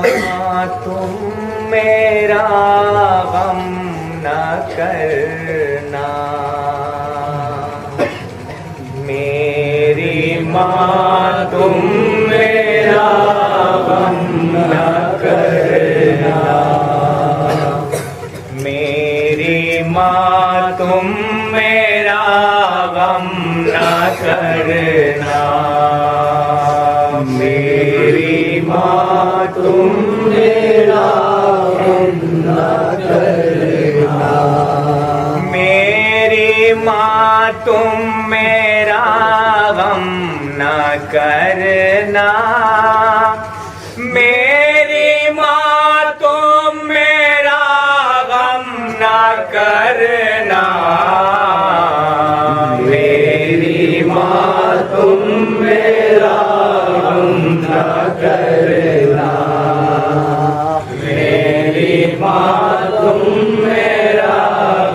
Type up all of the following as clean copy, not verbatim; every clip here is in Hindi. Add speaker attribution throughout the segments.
Speaker 1: तुम मेरा गम न करना, मेरी माँ तुम मेरा गम न करना, मेरी माँ तुम मेरा गम न करना, मेरी माँ तुम मेरा गम न करना, मेरी माँ तुम मेरा गम न करना, मेरी माँ तुम मेरा गम न करना, मेरी माँ तुम मेरा गम न करना, मेरी माँ तुम मेरा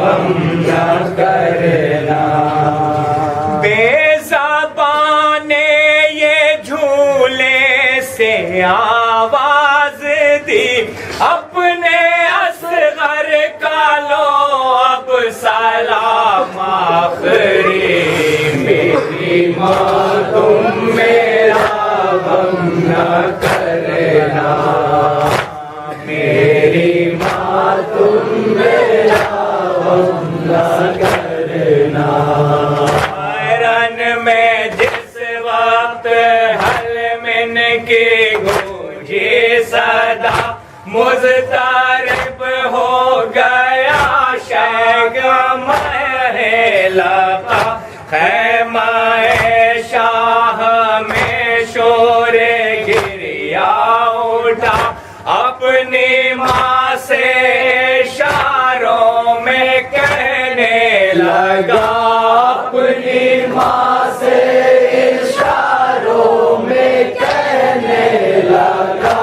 Speaker 1: गम न करना। बेज़बाने ये झूले से आवाज दी, अपने असगर का लो अब सलाम आखिरी, मेरी माँ तुम मेरा गम न करना, मेरी माँ तुम मेरा गम न करना। रन में जिस वक्त हलमिन की गूंजी सदा, मुज़तरिब हो गया शैग महलका, खैमाए शाह में शोरे गिरिया उठा, अपनी माँ से इशारों में कहने लगा, अपनी माँ से इशारों में कहने लगा,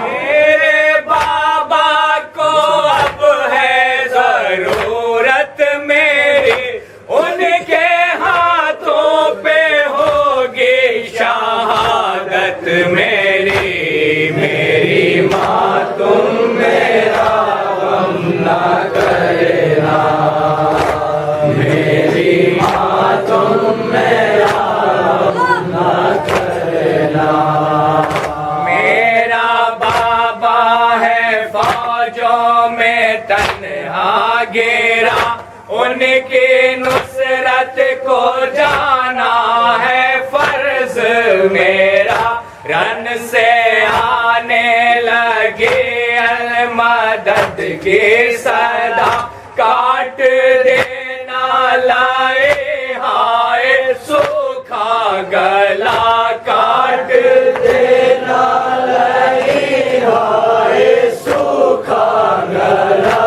Speaker 1: मेरे बाबा को अब है जरूरत मेरी, उनके हाथों पे होगी शहादत मेरी, मेरी माँ तुम मेरा गम न करना, मेरी माँ तुम मेरा गम न करना, मेरा बाबा है फौजों में तन्हा गिरा, उनकी नुसरत को जाना है फर्ज मेरा, रन से आने लगी अलमदद की सदा, काट देना लाए हाय सूखा गला, काट देना लाए हाय सूखा गला,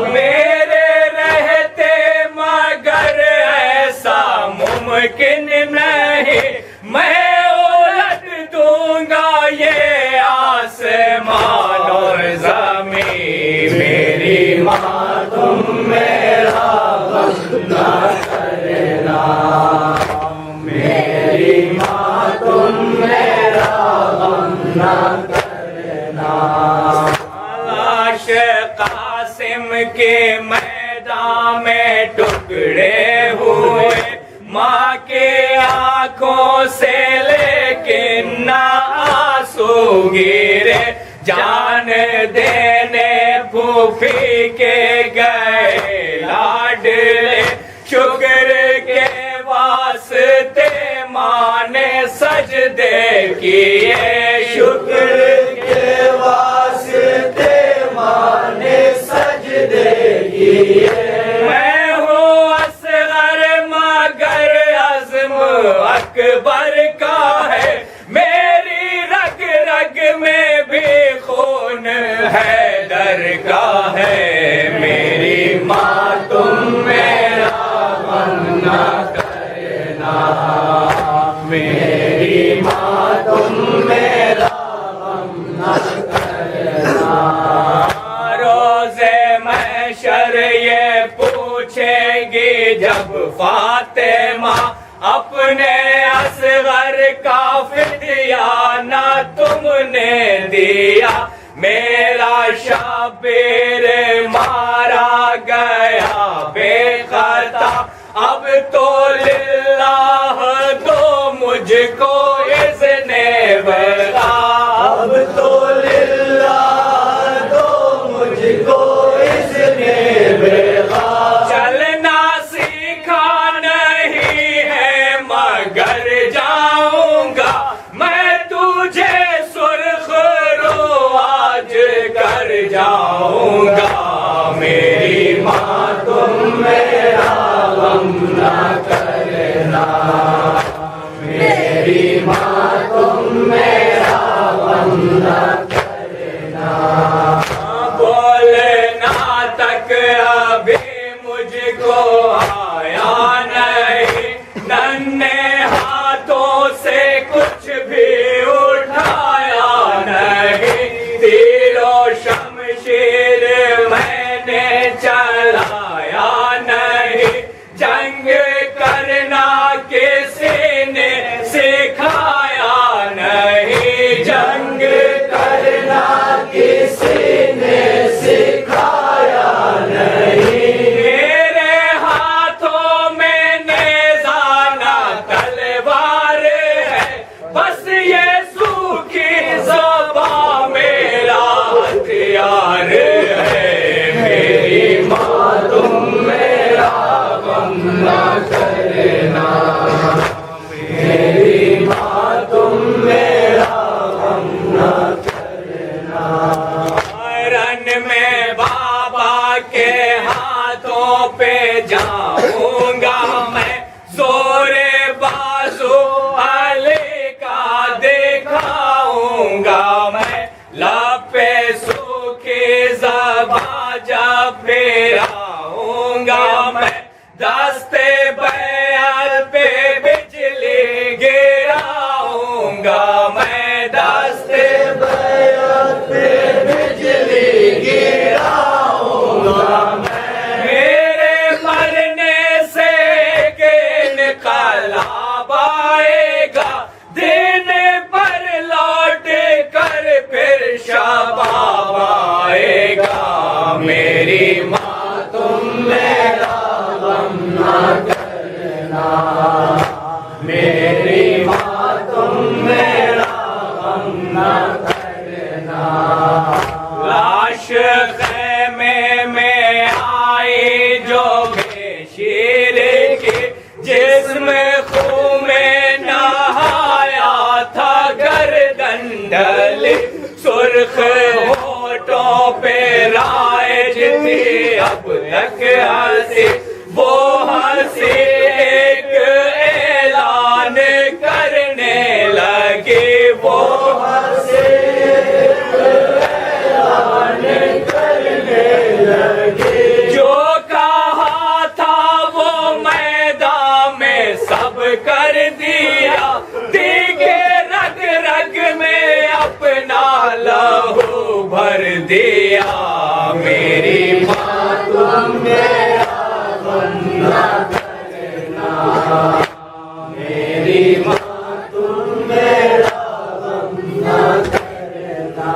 Speaker 1: मेरे रहते मगर ऐसा मुमकिन नहीं, मैं उलट दूंगा ये आसमान और ज़मीन, मेरी माँ तुम मेरा गम न करना, मेरी माँ तुम मेरा गम न करना। लाश कासिम के मैदान में टुकड़े हुए, माँ के आंखों से लेकिन ना आंसू गिरे, जान देने फूफी के गए लाडले, शुक्र के वास्ते माँ ने सजदे किए, शुक्र के वास्ते माँ ने सजदे किए, मैं हूँ असगर मगर अज़्म अकबर का है, मेरी रग रग में भी खून है दर का है, मेरी माँ तुम मेरा गम न करना, मेरी माँ तुम मेरा गम न करना। रोज़े महशर ये पूछेगी जब फातिमा, अपने असगर का फिदिया ना तुमने दिया, मेरा शबीर मारा गया बेखता, अब तो लिल्लाह दो मुझको इज़्ने वगा, अब तो लिल्लाह दो मुझको इज़्ने वगा। चलना सीखा नहीं है मगर जाऊंगा मैं तुझे सुर्ख रो आज कर जाऊंगा। मेरी माँ तुम मेरा गम न करना, मेरी माँ तुम मेरा गम न करना। बोलना तक अभी मुझको आया नहीं, नन्हे हाथों से कुछ भी उठाया नहीं, तीरो शमशीर मैंने चलाया नहीं, जंग करना किसी ने सिखाया नहीं, जंग करना किसी ने सिखाया नहीं। मेरे हाथों में नेज़ाना तलवार है, बस ये सूखी ज़बां मेरा हथियार है। मेरी माँ तुम मेरा गम न करना, मेरी माँ तुम मेरा गम न करना। रन में बाबा के हाथों पे जाऊंगा मैं, जोरे बाजू अली का दिखाऊंगा मैं, लपे सूखी ज़बां जब फिराऊंगा मैं, दस्ते बैर पे बिजली गिराऊंगा मैं, दस्ते बैर पे बिजली गिराऊंगा मैं। मेरे मरने से इनकलाब आएगा, दिन पर लौट कर फिर शबाब आएगा। मेरी माँ तुम मेरा गम न करना, मेरी माँ तुम मेरा गम न करना। लाश ख़ैमे में आई जो बेशीर की, जिस्म खून में नहाया था गर्दन ढली, सुर्ख होठों पे राइज थी अब तक हंसी, वो हंसी एक ऐलान करने लगी, वो हंसी एक ऐलान करने लगी। जो कहा था वो मैदान में सब कर दिया, दीगे रग रग में अपना लहू भर दिया। मेरी माँ तुम मेरा गम न करना, मेरी माँ तुम मेरा गम न करना।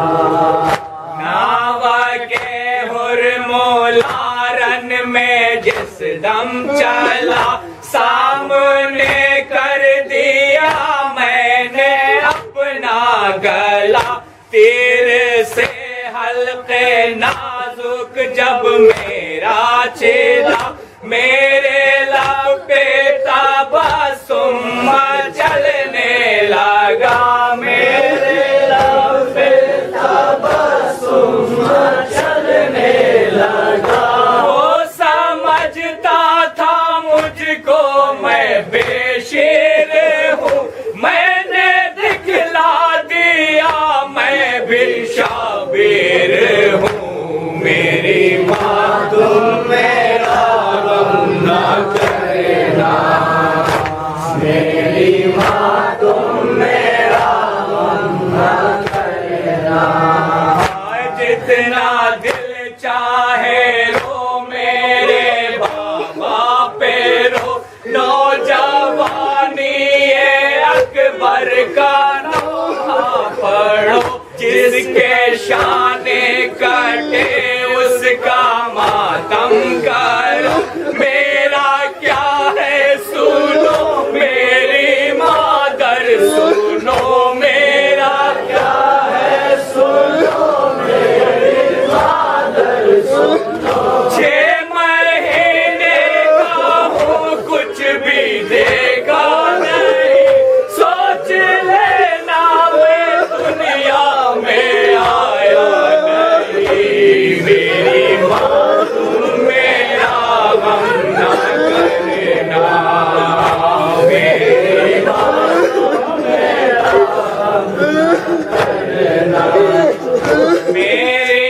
Speaker 1: नावा के हुरमुलारन में जिस दम चला, सामने कर दिया मैंने अपना गला, तीर से हल्के नाजुक जब मेरा छेदा, मेरे लब पे तबस्सुम चलने लगा, मेरे लब पे तबस्सुम चलने लगा। वो समझता था मुझको मैं बेशेर हूँ, मैंने दिखला दिया मैं भी शाबीर हूँ। मेरी माँ तुम मेरा गम न करना, मेरी माँ तुम मेरा गम न करना। जितना दिल चाहे रो मेरे बाबा पे रो, नौजवानी ये अकबर का नोहा पढ़ो, जिसके परेशान कटे उसका मातम करो, मेरा क्या है सुनो मेरी मादर, सुनो मेरा क्या है सुनो मेरी मादर, सुनो 6 महीने का हूँ कुछ भी देगा नहीं, सोच लेना मैं दुनिया में आया नहीं, मेरी माँ तुम मेरा गम न करना, मेरी माँ तुम मेरा गम न करना, मेरे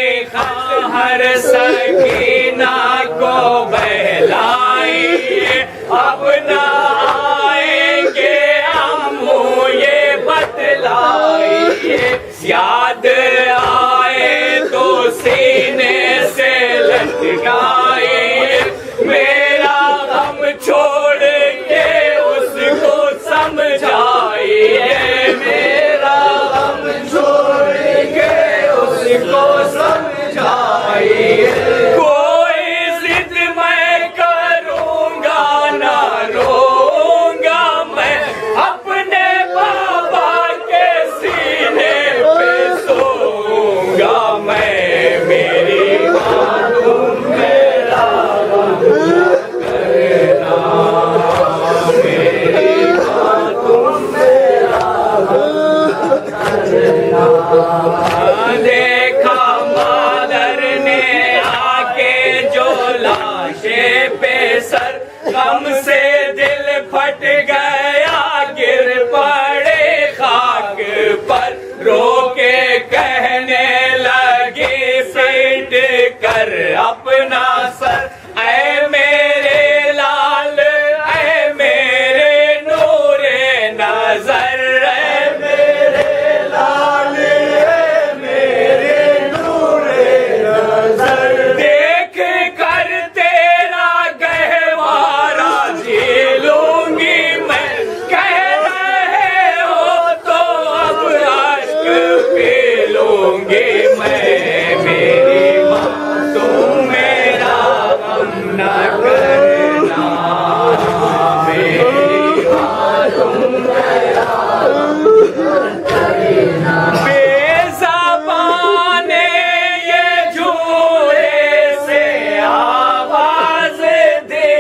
Speaker 1: हर सकीना को बहलाइए, अब ना आएंगे अम्मू ये बतलाइए, याद आए तो सीने से लटकाइए, मेरा गम छोड़ के उसको समझाइए, मेरा गम छोड़ के उसको समझाइए, कोई जिद मैं करूंगा ना रोऊंगा, मैं अपने बाबा के सीने पे सोऊंगा, मैं मेरी माँ तुम मेरा गम न करना, मेरी माँ तुम मेरा गम न करना, देखा मादर ने आके जो लाशे पे सर, गम से दिल फट गया गिर पड़े खाक पर, रो के कहने लगी पीट कर अपना सर, ऐ मेरे लाल ऐ मेरे नूरे नजर, ऐ मेरे लाल ऐ मेरे नूरे नजर, देख कर तेरा गहवारा जी लूंगी मैं, कह रहे हो तो अब अश्क पी लूंगी मैं, मेरी माँ तुम मेरा गम न करना, मेरी माँ तुम मेरा गम न करना, बेज़बाने ये झूले से आवाज दे,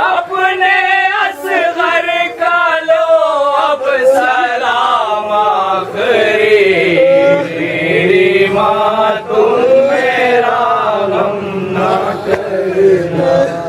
Speaker 1: अपने असगर का लो अब सलाम आखिरी, मेरी माँ तुम मेरा गम न करना।